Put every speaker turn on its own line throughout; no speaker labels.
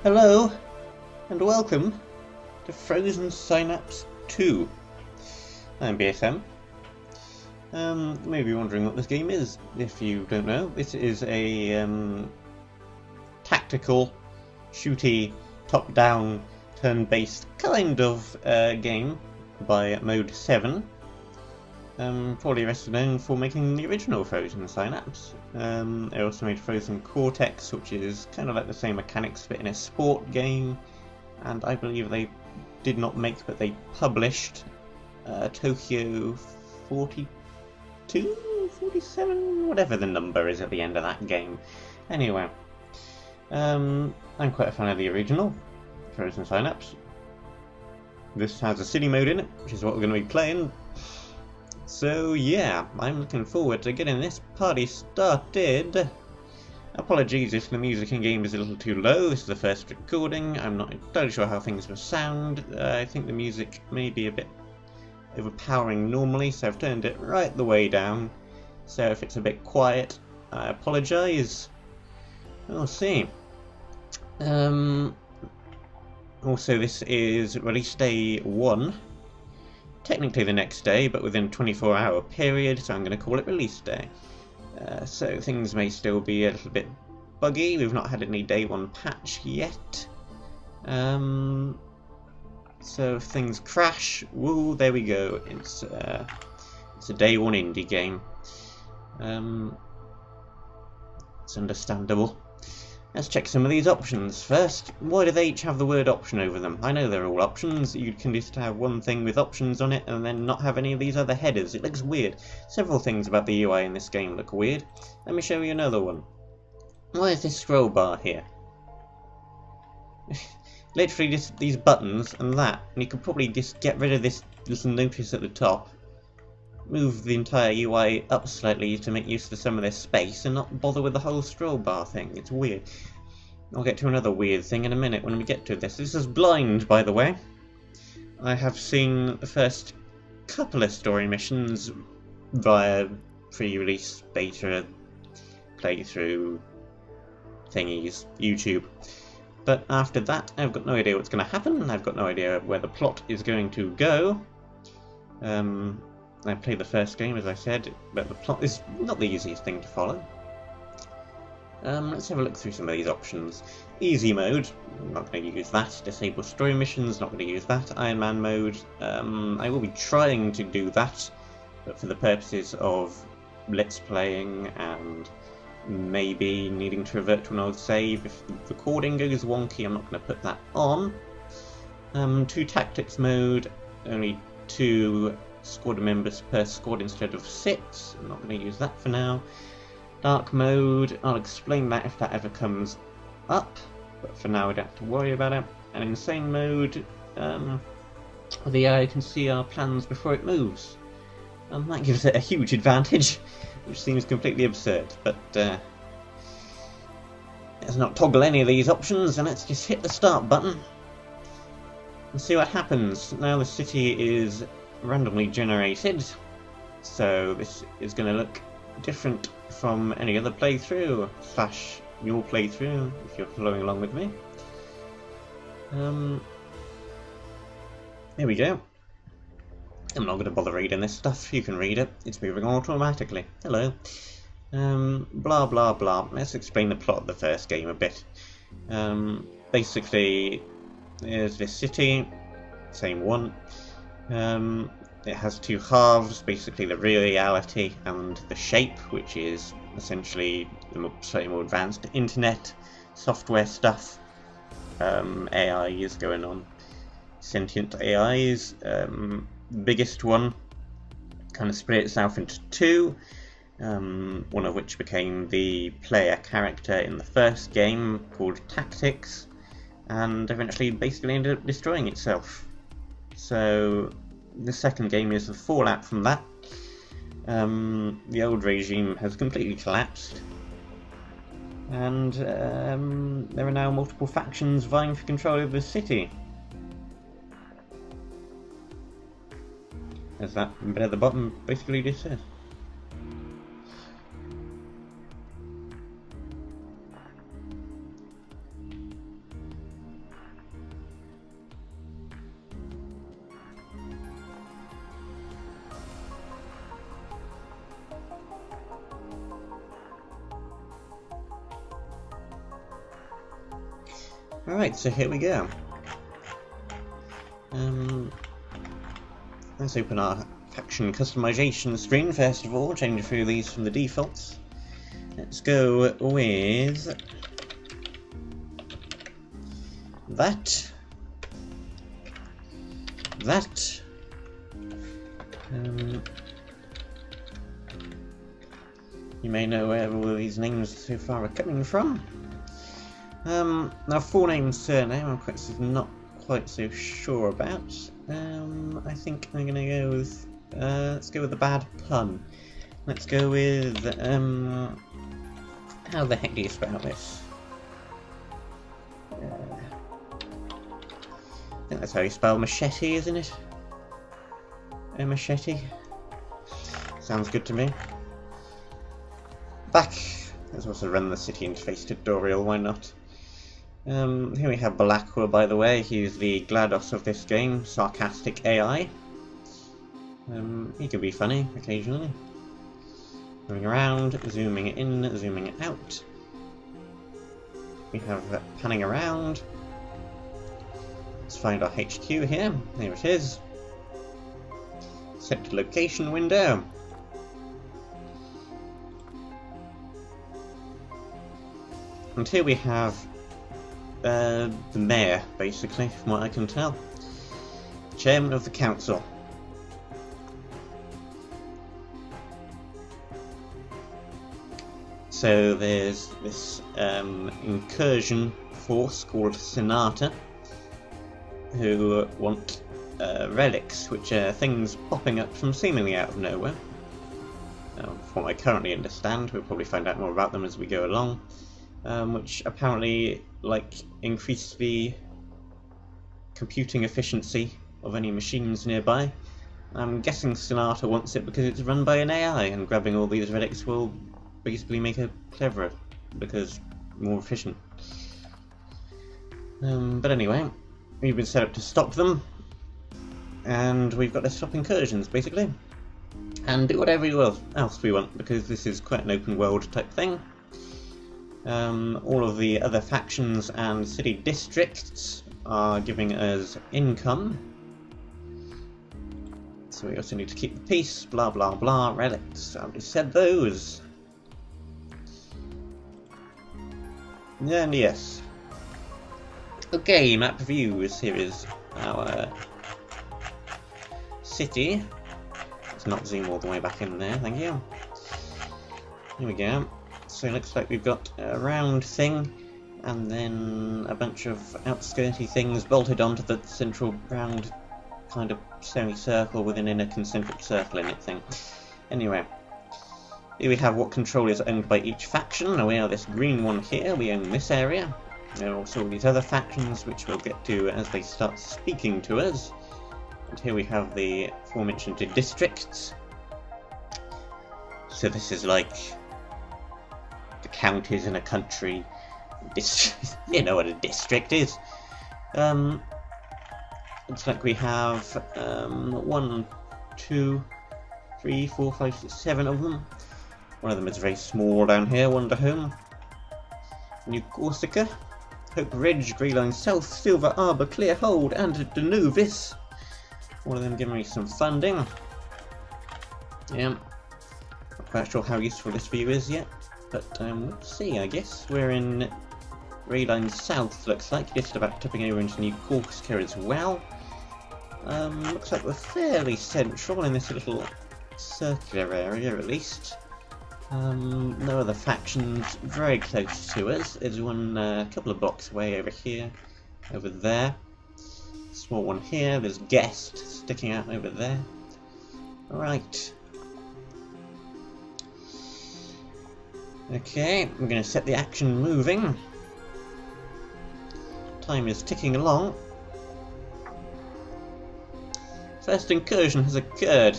Hello, and welcome to Frozen Synapse 2. I'm BSM. You may be wondering what this game is. If you don't know, this is a tactical, shooty, top-down, turn-based kind of game by Mode 7. Probably best known for making the original Frozen Synapse. They also made Frozen Cortex, which is kind of like the same mechanics but in a sport game. And I believe they did not make, but they published Tokyo 42, 47, whatever the number is at the end of that game. Anyway, I'm quite a fan of the original Frozen Synapse. This has a city mode in it, which is what we're going to be playing. So yeah, I'm looking forward to getting this party started. Apologies if the music in game is a little too low. This is the first recording. I'm not entirely sure how things will sound. I think the music may be a bit overpowering normally, so I've turned it right the way down. So if it's a bit quiet, I apologise. We'll see. Also, this is release day 1. Technically the next day, but within a 24-hour period, so I'm going to call it release day. So things may still be a little bit buggy. We've not had any day 1 patch yet. So if things crash, woo, there we go. It's a day 1 indie game. It's understandable. Let's check some of these options first. Why do they each have the word option over them? I know they're all options. You can just have one thing with options on it and then not have any of these other headers. It looks weird. Several things about the UI in this game look weird. Let me show you another one. Why is this scroll bar here? Literally just these buttons and that, and you could probably just get rid of this little notice at the top. Move the entire UI up slightly to make use of some of this space and not bother with the whole scroll bar thing. It's weird. I'll get to another weird thing in a minute when we get to this. This is blind, by the way. I have seen the first couple of story missions via pre-release beta playthrough thingies, YouTube. But after that, I've got no idea what's going to happen. I've got no idea where the plot is going to go. I played the first game, as I said, but the plot is not the easiest thing to follow. Let's have a look through some of these options. Easy mode, I'm not going to use that. Disable story missions, not going to use that. Iron Man mode, I will be trying to do that, but for the purposes of let's playing and maybe needing to revert to an old save. If the recording goes wonky, I'm not going to put that on. 2 tactics mode, only 2 squad members per squad instead of 6. I'm not going to use that for now. Dark mode, I'll explain that if that ever comes up, but for now we don't have to worry about it. And insane mode, the AI can see our plans before it moves. That gives it a huge advantage, which seems completely absurd, but let's not toggle any of these options, and let's just hit the start button and see what happens. Now the city is randomly generated, so this is going to look different from any other playthrough / your playthrough if you're following along with me. Here we go. I'm not going to bother reading this stuff, you can read it, it's moving automatically. Hello. Blah blah blah. Let's explain the plot of the first game a bit. Basically, there's this city, same one. It has 2 halves, basically the reality and the shape, which is essentially the slightly more advanced internet software stuff. AI is going on. Sentient AIs. The biggest one kind of split itself into 2, one of which became the player character in the first game called Tactics, and eventually basically ended up destroying itself. So the second game is the fallout from that. The old regime has completely collapsed, and there are now multiple factions vying for control of the city. As that bit at the bottom basically just says. Alright, so here we go. Let's open our faction customization screen first of all, change a few of these from the defaults. Let's go with that. You may know where all of these names so far are coming from. Now full name, surname, I'm not quite so sure about. I think I'm gonna go with, let's go with the bad pun. Let's go with, how the heck do you spell this? I think that's how you spell machete, isn't it? A machete? Sounds good to me. Back. Let's also run the city interface tutorial, why not? Here we have Balakwa, by the way. He's the GLaDOS of this game, sarcastic AI. He can be funny occasionally. Moving around, zooming in, zooming out. We have panning around. Let's find our HQ here. There it is. Set to location window. And here we have the mayor, basically, from what I can tell. Chairman of the council. So there's this incursion force called Sonata, who want relics, which are things popping up from seemingly out of nowhere. From what I currently understand, we'll probably find out more about them as we go along. Which apparently, increase the computing efficiency of any machines nearby. I'm guessing Sonata wants it because it's run by an AI, and grabbing all these relics will basically make her cleverer, because more efficient. But anyway, we've been set up to stop them, and we've got to stop incursions, basically, and do whatever else we want, because this is quite an open world type thing. All of the other factions and city districts are giving us income, so we also need to keep the peace, blah blah blah, relics, I already said those. And yes. Okay, map views, here is our city. Let's not zoom all the way back in there, thank you. Here we go. So it looks like we've got a round thing, and then a bunch of outskirty things bolted onto the central round kind of semicircle with an inner concentric circle in it thing. Anyway, here we have what control is owned by each faction. Now we are this green one here, we own this area. There are also these other factions which we'll get to as they start speaking to us. And here we have the aforementioned districts. So this is like the counties in a country. You know what a district is. Looks like we have 1, 2, 3, 4, 5, 6, 7 of them. One of them is very small down here, Wonder Home. New Corsica, Hope Ridge, Grey Line South, Silver Arbor, Clear Hold, and Danuvis. One of them giving me some funding. Yeah, not quite sure how useful this view is yet, but we'll see, I guess. We're in Grey Line South, looks like, just about tipping over into New Corsica as well. Looks like we're fairly central in this little circular area, at least. No other factions very close to us. There's one couple of blocks away over here, over there. Small one here. There's Guest sticking out over there. Alright. Okay, we're going to set the action moving. Time is ticking along. First incursion has occurred.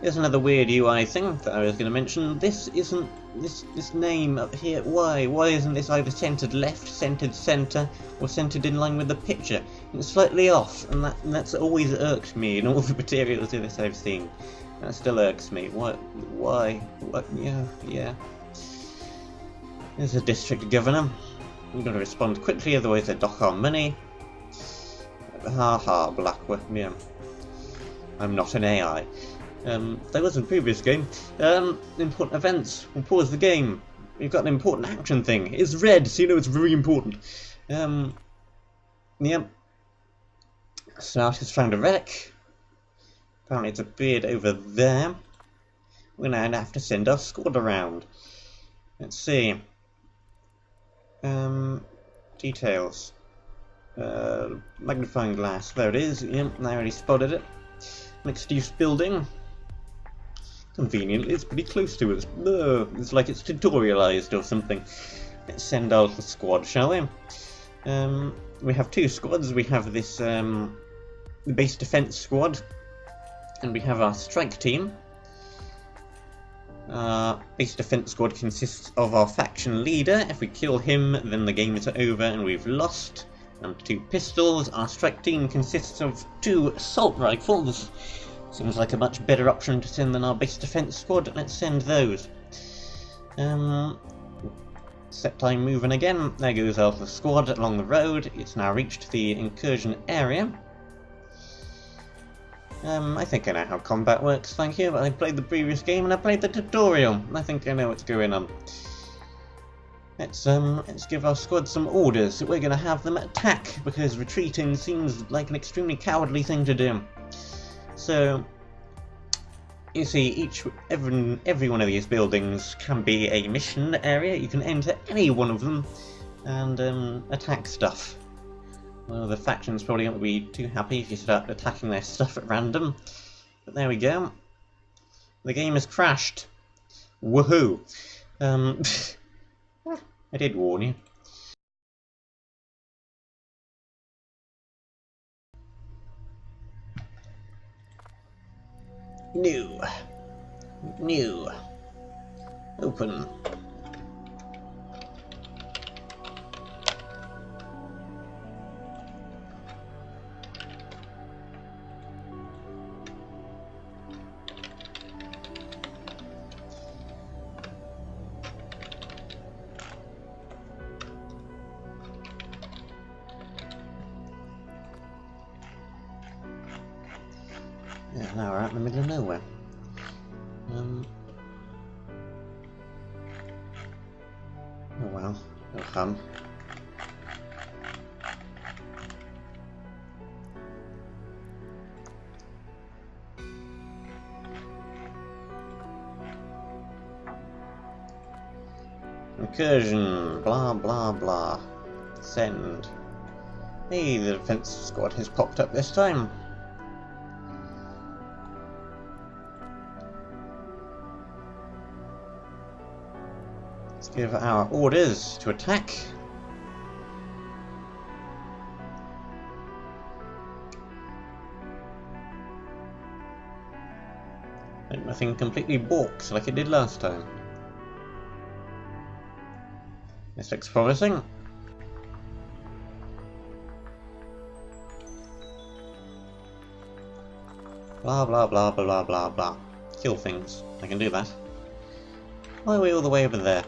Here's another weird UI thing that I was going to mention. This isn't this name up here. Why isn't this either centered left, centered center, or centered in line with the picture? It's slightly off, and that's always irked me in all the materials of this I've seen. That still irks me. Why? What? Yeah. There's a district governor. We've got to respond quickly, otherwise they dock our money. Haha, Blackwood, yeah. I'm not an AI. That was in the previous game. Important events. We'll pause the game. We've got an important action thing. It's red, so you know it's very important. Yep. Smartest found a relic. Apparently it's appeared over there. We're now going to have to send our squad around. Let's see. Details. Magnifying glass. There it is. Yep, I already spotted it. Mixed use building. Conveniently, it's pretty close to us. It's like it's tutorialized or something. Let's send our little squad, shall we? We have two squads. We have this the base defense squad, and we have our strike team. Base defense squad consists of our faction leader. If we kill him, then the game is over and we've lost. And 2 pistols. Our strike team consists of 2 assault rifles. Seems like a much better option to send than our base defense squad. Let's send those. Set time moving again. There goes our squad along the road. It's now reached the incursion area. I think I know how combat works, thank you. I played the previous game and I played the tutorial. I think I know what's going on. Let's give our squad some orders. We're going to have them attack, because retreating seems like an extremely cowardly thing to do. So, you see, every one of these buildings can be a mission area. You can enter any one of them and attack stuff. Well, the faction's probably going to be too happy if you start attacking their stuff at random. But there we go. The game has crashed. Woohoo! I did warn you. New. Open. Yeah, now we're out in the middle of nowhere. Oh well, no fun. Incursion, blah blah blah. Send. Hey, the defense squad has popped up this time. Let's give our orders to attack. Make nothing completely balks like it did last time. This looks promising. Blah blah blah blah blah blah blah. Kill things. I can do that. Why are we all the way over there?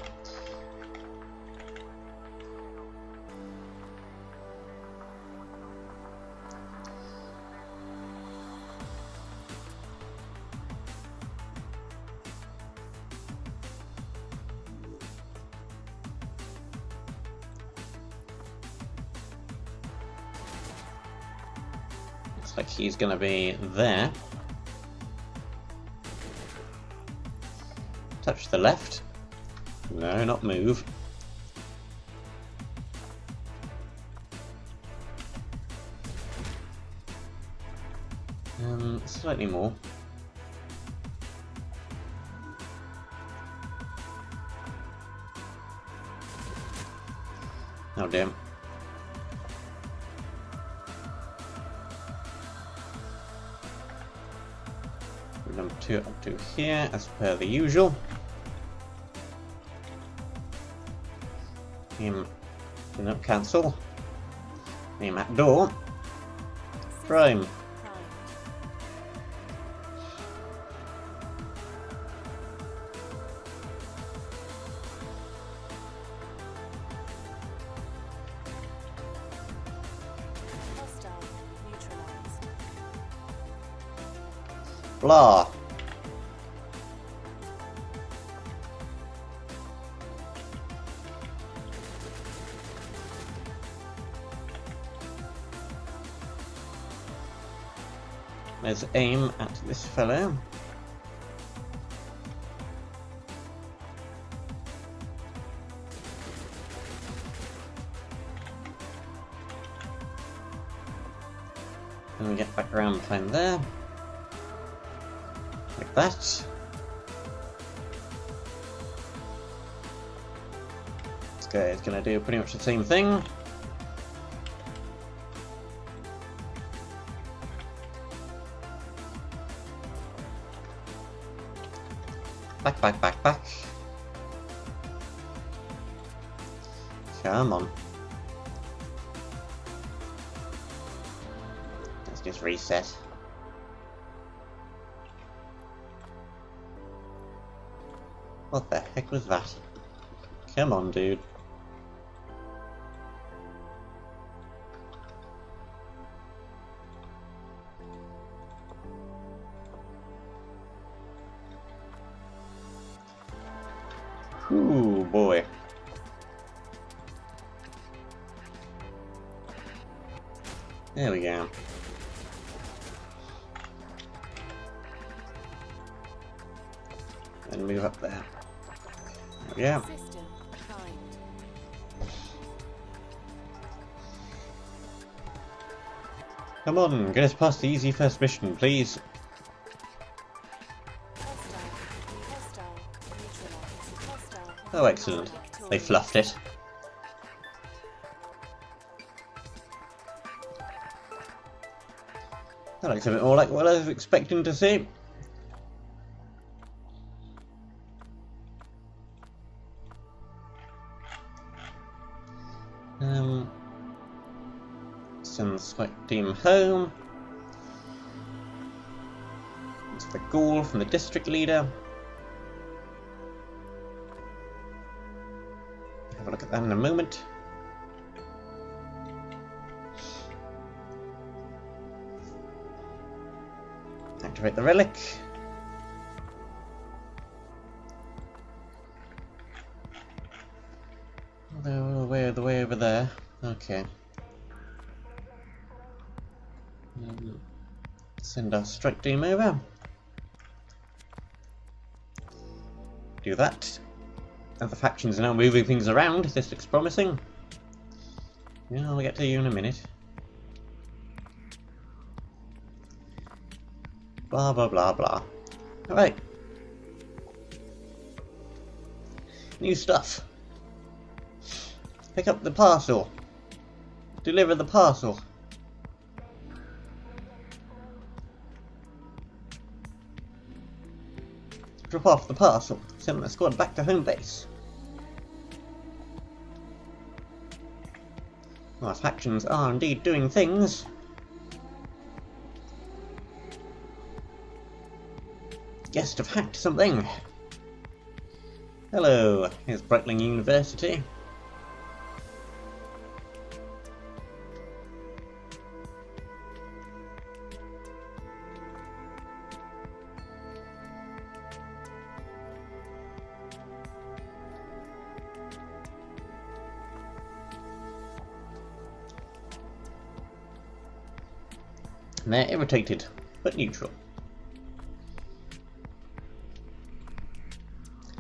Looks like he's gonna be there. Touch the left. No, not move. Slightly more. Oh damn. Number 2 up to here, as per the usual. Aim, do not cancel. Aim at door. Prime. Blah. Let's aim at this fellow. And we get back around behind there. Like that. This guy is going to do pretty much the same thing. Back, back, back, back. Come on. Let's just reset. What the heck was that? Come on, dude. Ooh, boy. There we go. And move up there. There we go. Come on, get us past the easy first mission, please. Oh, excellent. They fluffed it. That looks a bit more like what I was expecting to see. Send the SWAT team home. It's the ghoul from the district leader. Have a look at that in a moment. Activate the relic. The way over there. Okay. Send our strike team over. Do that. Other factions are now moving things around. This looks promising. Yeah, I'll get to you in a minute. Blah blah blah blah. Alright. New stuff. Pick up the parcel. Deliver the parcel. Drop off the parcel. Send the squad back to home base. Our factions are indeed doing things. Guest have hacked something. Hello, here's Brightling University. And they're irritated, but neutral.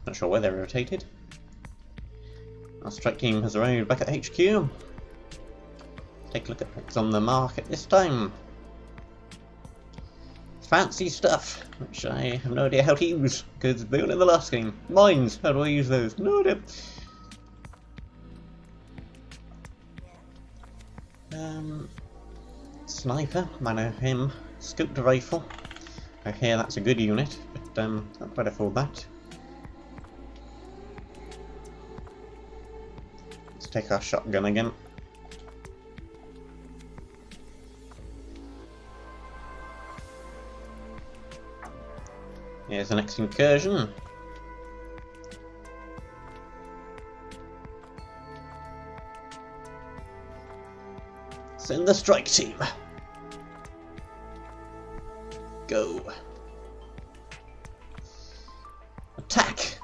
Not sure why they're irritated. Our strike team has arrived back at HQ. Take a look at what's on the market this time. Fancy stuff, which I have no idea how to use, because they weren't in the last game. Mines, how do I use those? No idea. Sniper, I know him. Scoped rifle. I hear that's a good unit, but not quite afford that. Let's take our shotgun again. Here's the next incursion. Send the strike team. Go. attack!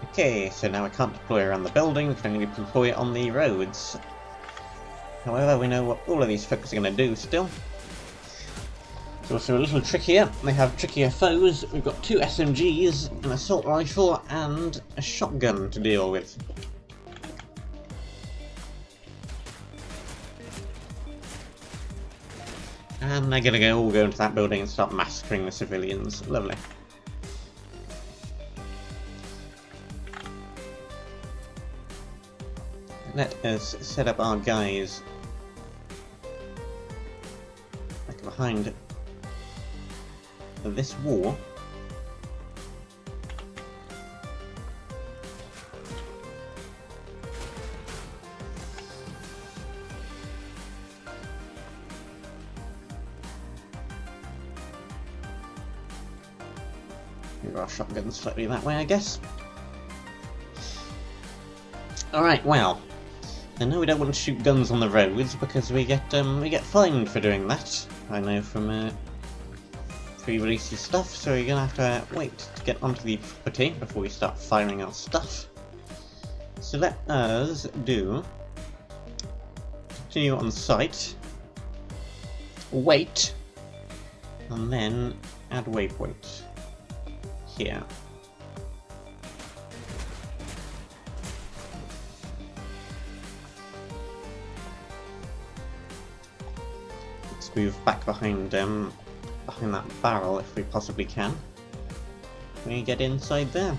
Okay, so now we can't deploy around the building, we can only deploy it on the roads. However, we know what all of these folks are going to do still. It's also a little trickier. They have trickier foes. We've got 2 SMGs, an assault rifle, and a shotgun to deal with. And they're going to all go into that building and start massacring the civilians. Lovely. Let us set up our guys back behind this wall. Move our shotguns slightly that way, I guess. Alright, well. I know we don't want to shoot guns on the roads because we get fined for doing that. I know from pre-release stuff, so you're gonna have to wait to get onto the property before we start firing our stuff. So let us do continue on site, wait, and then add waypoint here. Move back behind that barrel if we possibly can. We get inside there.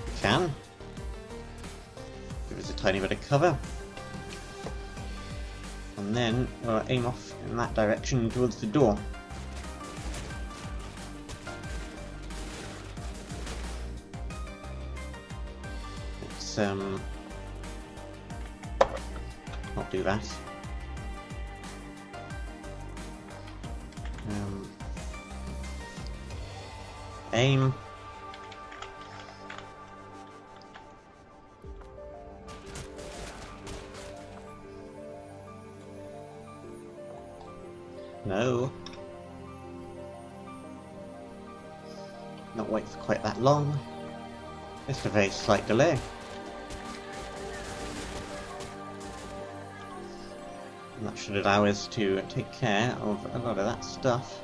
We can. Give us a tiny bit of cover. And then we'll aim off in that direction towards the door. It's not do that. Aim. No. Not wait for quite that long. Just a very slight delay. And that should allow us to take care of a lot of that stuff.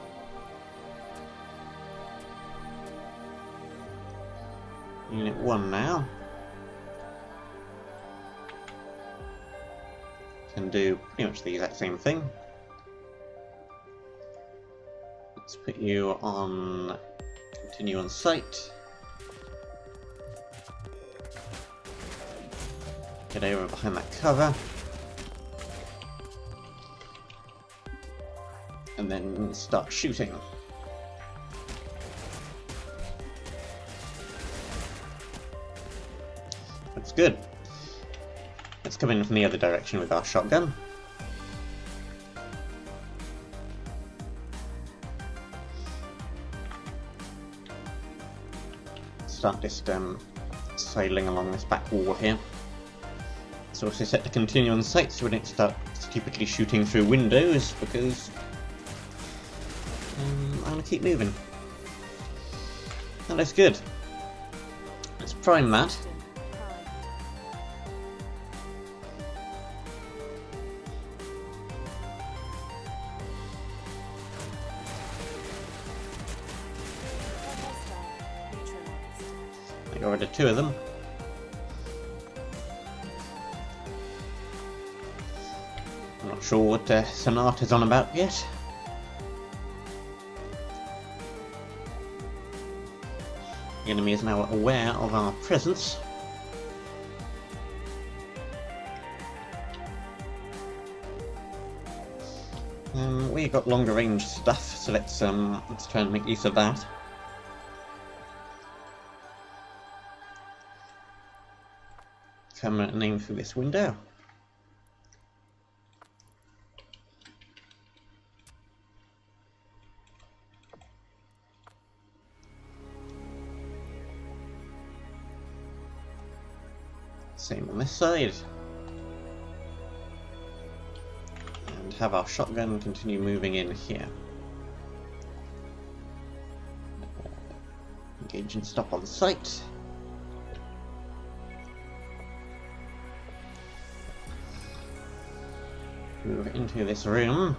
Unit 1 now. Can do pretty much the exact same thing. Let's put you on continue on site. Get over behind that cover. And then start shooting. That's good. Let's come in from the other direction with our shotgun. Start just sailing along this back wall here. It's also set to continue on site so we don't start stupidly shooting through windows because I'm going to keep moving. That looks good. Let's prime that. I got rid of 2 of them. I'm not sure what Sonata's on about yet. The enemy is now aware of our presence. We've got longer range stuff, so let's try and make use of that. come and aim through this window. Same on this side. And have our shotgun continue moving in here. Engage and stop on sight. Move into this room.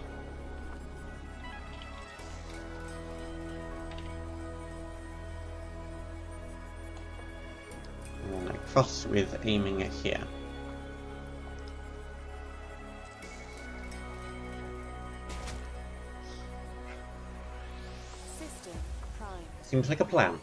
And then across with aiming it here.
System prime.
Seems like a plan.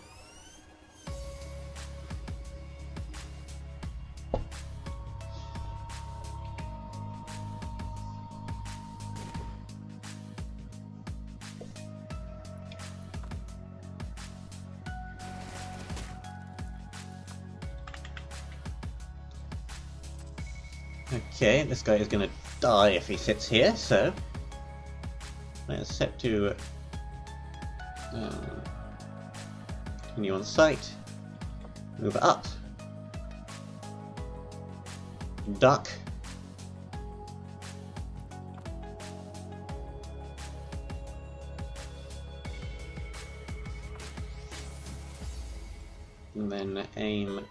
Okay, this guy is going to die if he sits here, so let's set to continue on sight, move up, duck, and then aim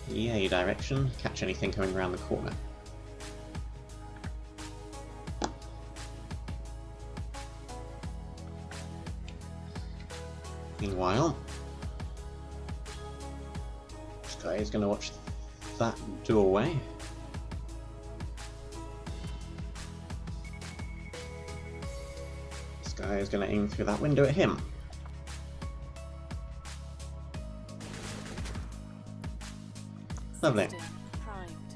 the A direction, catch anything coming around the corner. Meanwhile, this guy is going to watch that doorway. This guy is going to aim through that window at him. Lovely.
System primed.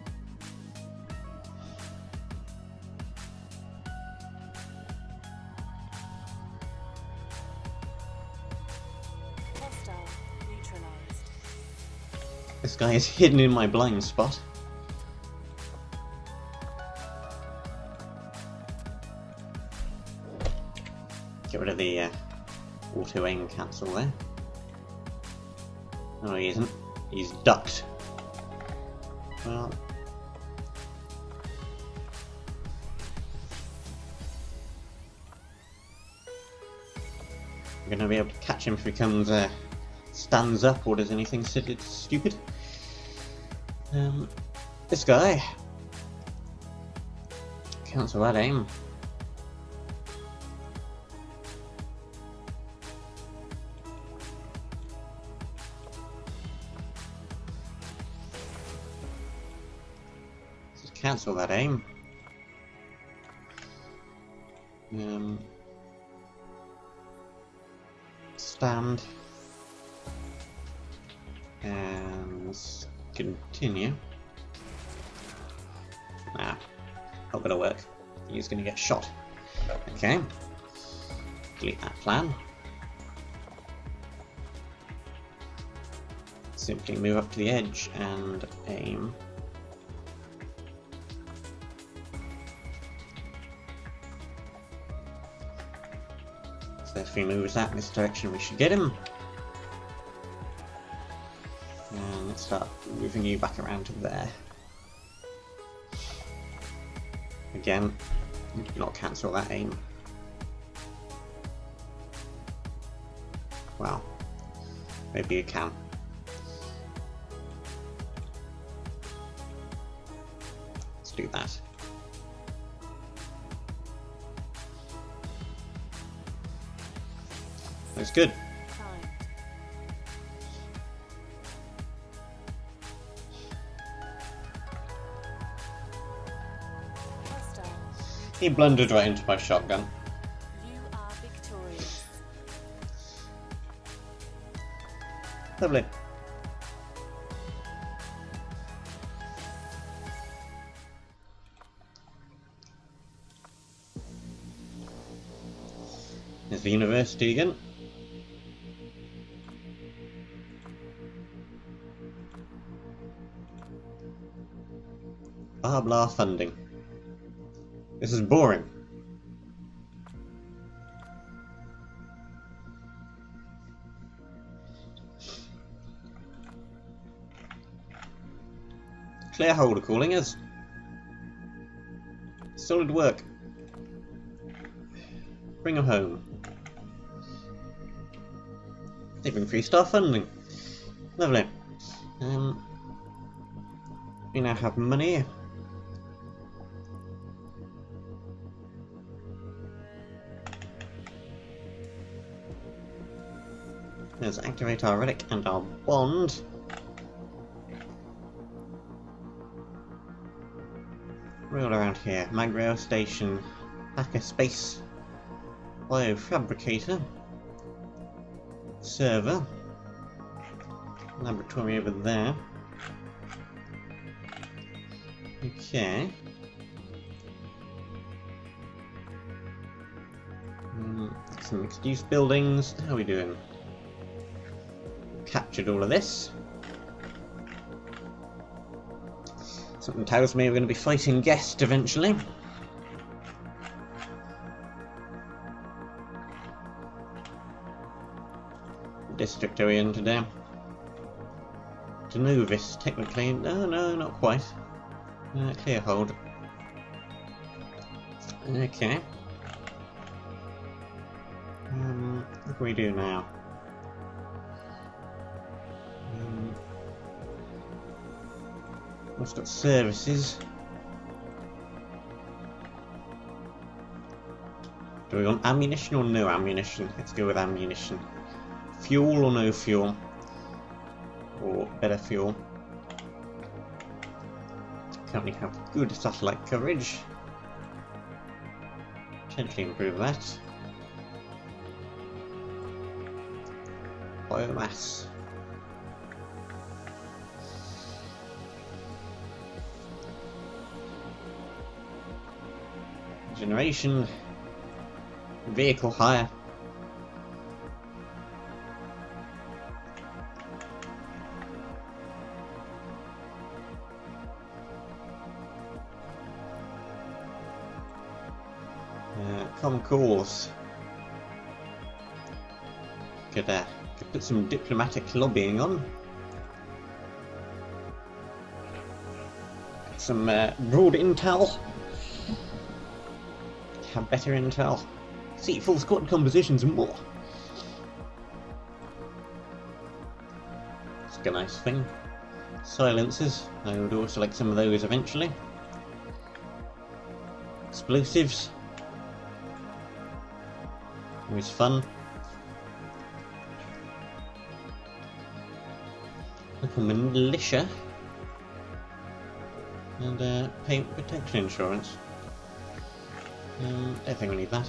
Hostile neutralized.
This guy is hidden in my blind spot. Get rid of the auto aim cancel there. No, he isn't. He's ducked. Well, I'm going to be able to catch him if he comes, stands up or does anything stupid. This guy. Cancel that aim. Cancel that aim. Stand and continue. Nah, not gonna work. He's gonna get shot. Okay, delete that plan. Simply move up to the edge and aim. So if he moves that in this direction, we should get him. And let's start moving you back around to there. Again, you cannot cancel that aim. Well, maybe you can. Let's do that. That's good.
Primed. Hostile.
He blundered right into my shotgun.
You are victorious.
Lovely. There's the university again. Blah blah funding. This is boring. Clear holder calling us. Solid work. Bring them home. Even 3-star funding. Lovely. We now have money. Let's activate our relic and our bond. Roll around here. Magrail station. Hacker space. Biofabricator. Server. Laboratory over there. Okay. Some mixed-use buildings. How are we doing? Captured all of this. Something tells me we're going to be fighting Guest eventually. What district are we in today? Denovis, technically. No, not quite. Clear hold. Okay. What can we do now? We've got services. Do we want ammunition or no ammunition? Let's go with ammunition. Fuel or no fuel? Or better fuel. Currently have good satellite coverage. Potentially improve that. Biomass. Generation. Vehicle hire. Common calls. Could put some diplomatic lobbying on. Some broad intel. Have better intel. See full squad compositions and more. It's a nice thing. Silencers. I would also like some of those eventually. Explosives. Always fun. Local militia. And paint protection insurance. Don't think we need that.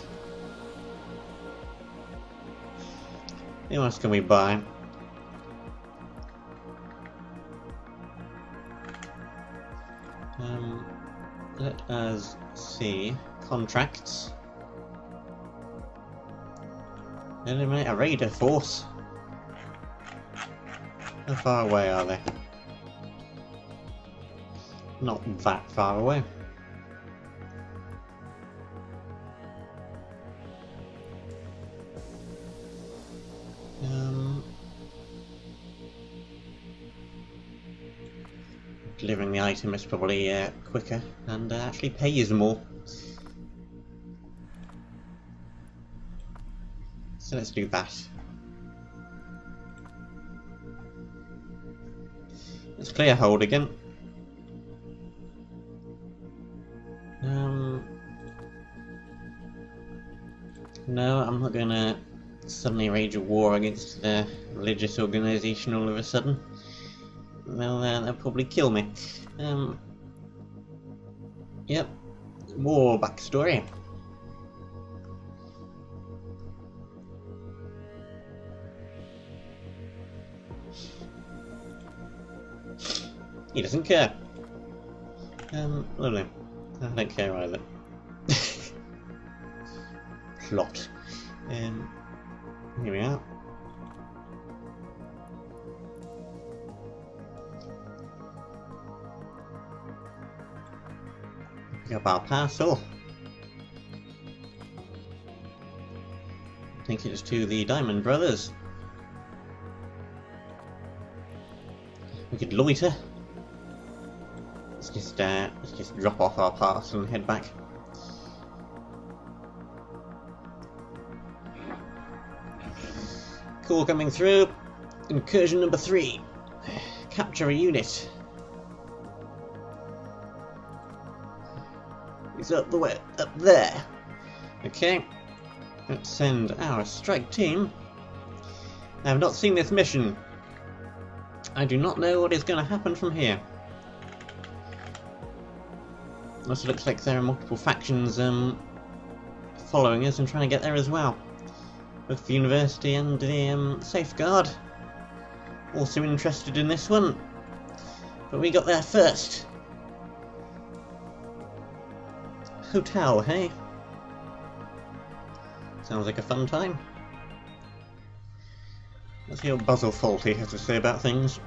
What else can we buy? Let us see. Contracts. Eliminate a raider force. How far away are they? Not that far away. Delivering the item is probably quicker and actually pays more. So let's do that. Let's clear hold again. No, I'm not going to suddenly wage a war against the religious organisation all of a sudden. They'll probably kill me. Yep. War backstory. He doesn't care. Lovely. I don't care either. Plot. Here we are. Pick up our parcel. I think it's to the Diamond Brothers. We could loiter. Let's just drop off our parcel and head back. Call coming through. Incursion number 3. Capture a unit. He's up the way, up there. Okay. Let's send our strike team. I have not seen this mission. I do not know what is going to happen from here. Also looks like there are multiple factions following us and trying to get there as well. Both the university and the safeguard. Also interested in this one. But we got there first. Hotel, hey? Sounds like a fun time. Let's hear what Basil Fawlty has to say about things.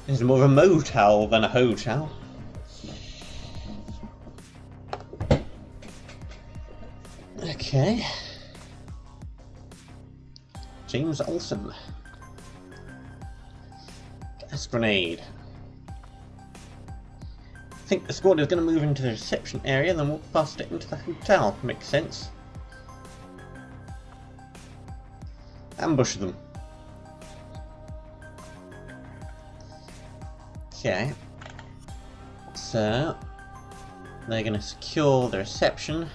It's more of a motel than a hotel. Okay. James Olsen. Gas grenade. I think the squad is going to move into the reception area, then walk past it into the hotel. Makes sense. Ambush them. Okay. So they're going to secure the reception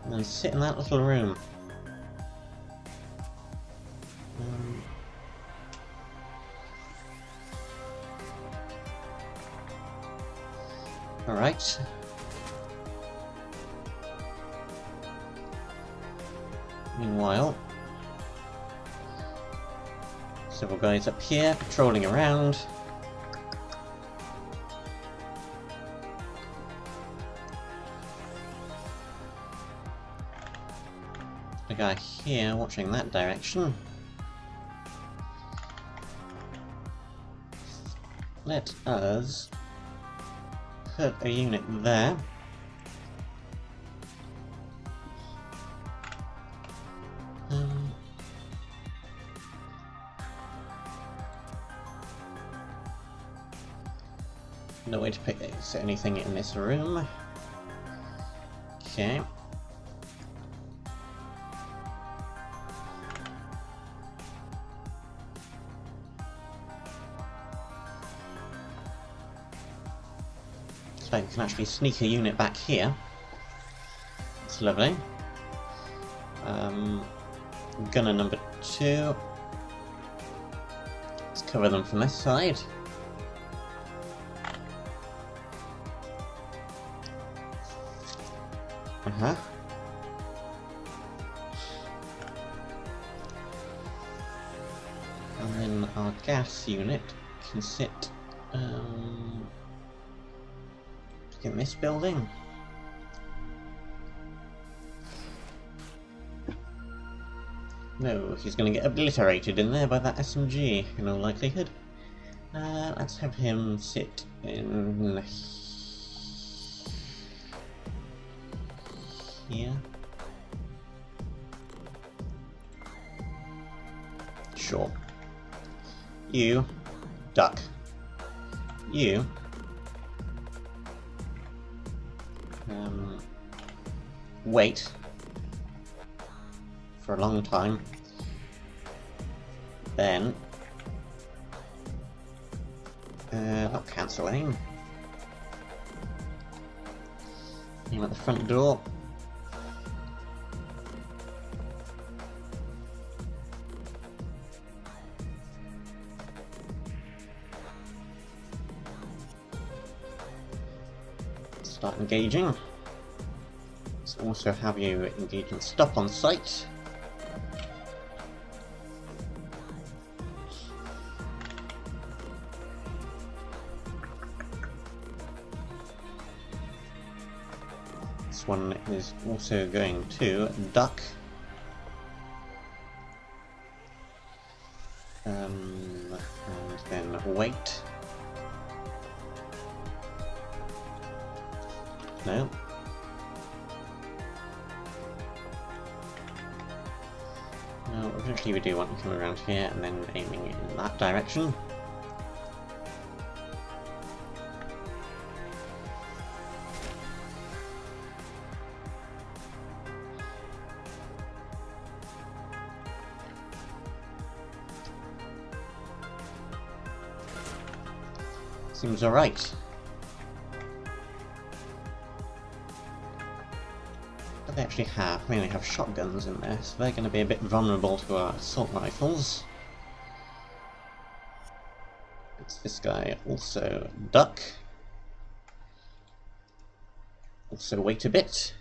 and then sit in that little room. Alright. Meanwhile, several guys up here patrolling around. A guy here watching that direction. Let us put a unit there. No way to set anything in this room. Okay. So I can actually sneak a unit back here. That's lovely. Gunner number 2. Let's cover them from this side. And then our gas unit can sit in this building. No, he's going to get obliterated in there by that SMG in all likelihood. Let's have him sit in here. Sure. You duck. You wait for a long time. Then I'll cancel aim. Aim at the front door. Start engaging. Let's also have you engage and stop on sight. This one is also going to duck. And then wait. No. No, eventually we do want to come around here and then aiming in that direction. Seems alright. What do they actually have? I mean, they have shotguns in there, so they're going to be a bit vulnerable to our assault rifles. It's this guy also duck. Also wait a bit.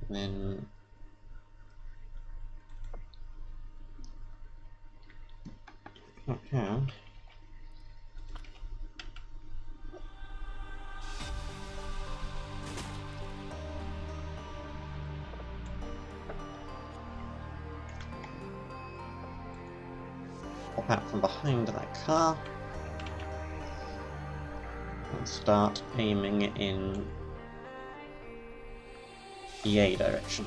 And then knock down. Pop out from behind that car and start aiming in the A direction.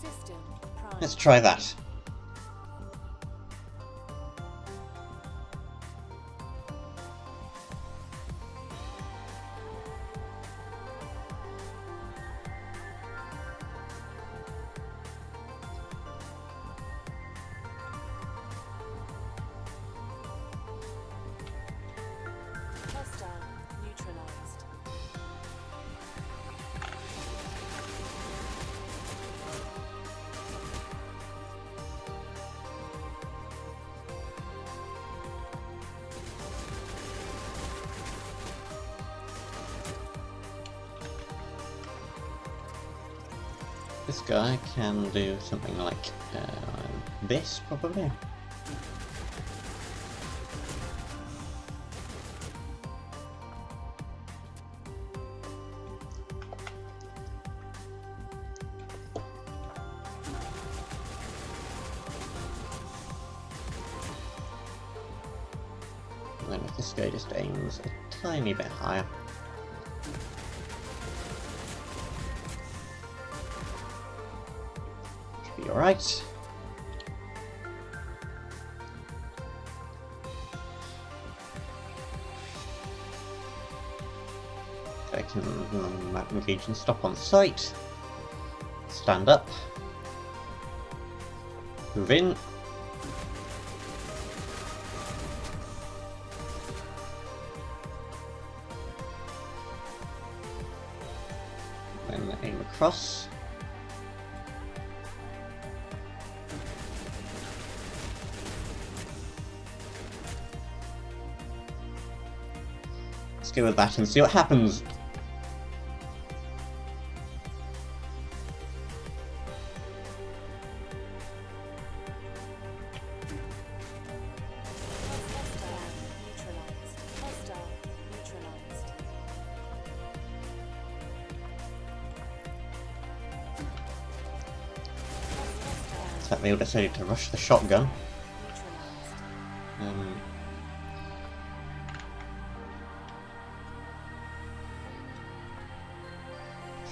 System prime.
Let's try that.
Hostile neutralized.
This guy can do something like this, probably. And then if this guy just aims a tiny bit higher. Should be alright. I can engage and stop on sight. Stand up. Move in. Then aim across. Let's go with that and see what happens.
Hostile neutralized.
It's like they decided to rush the shotgun.
Neutralized.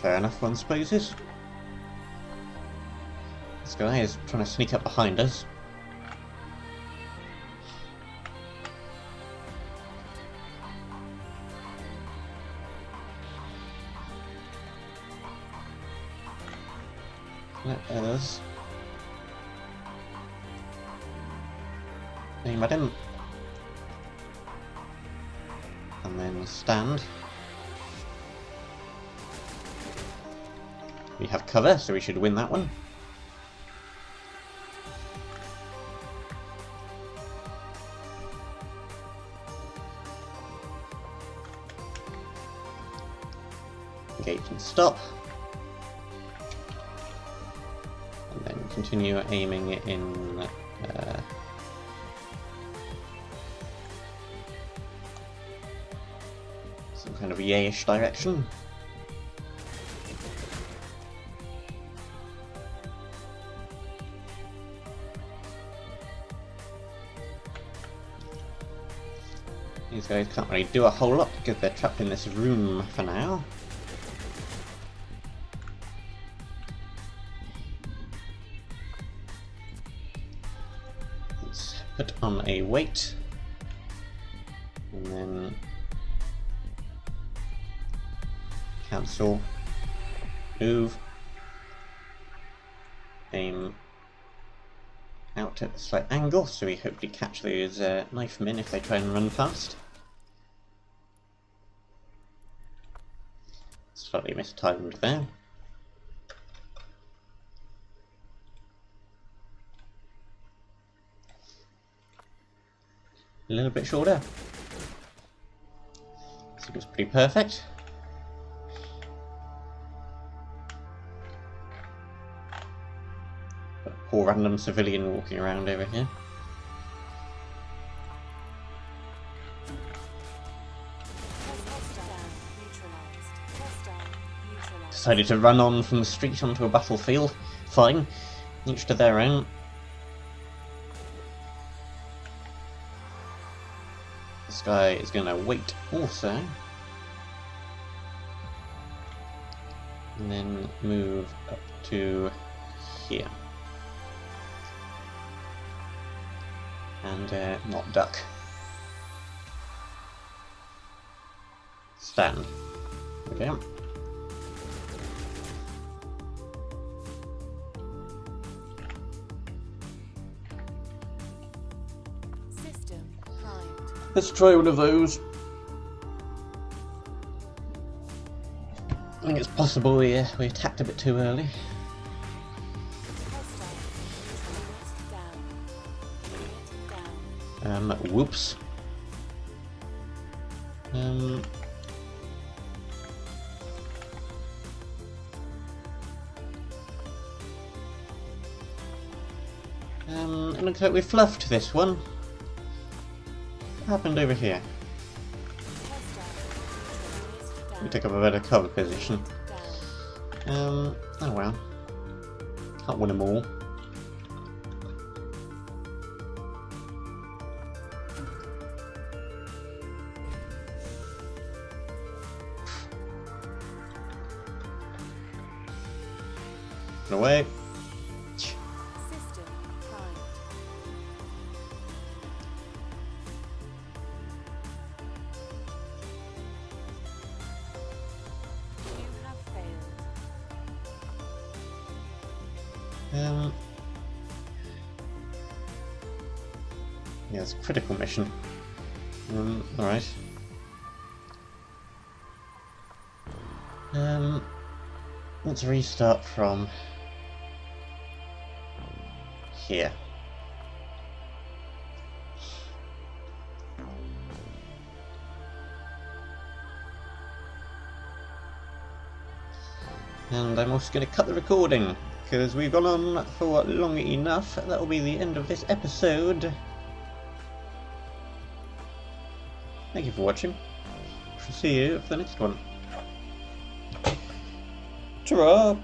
Fair enough, one supposes. This guy is trying to sneak up behind us. Let us aim at him. And then stand. We have cover, so we should win that one. Engage and stop. And then continue aiming in some kind of yayish direction. These guys can't really do a whole lot because they're trapped in this room for now. Let's put on a weight. And then cancel, move, aim out at a slight angle so we hopefully catch those knife men if they try and run fast. Slightly mistimed there. A little bit shorter. Seems pretty perfect. A poor random civilian walking around over here. Decided to run on from the street onto a battlefield. Fine. Each to their own. This guy is going to wait also. And then move up to here. And not duck. Stand. Okay. Let's try one of those. I think it's possible we attacked a bit too early. Whoops. It looks like we fluffed this one. What happened over here? We took up a better cover position. Oh well. Can't win them all. Away. Yeah, it's a critical mission. Alright. Let's restart from here. And I'm also going to cut the recording, because we've gone on for long enough. That will be the end of this episode. Thank you for watching. Shall see you for the next one. Ta-ra!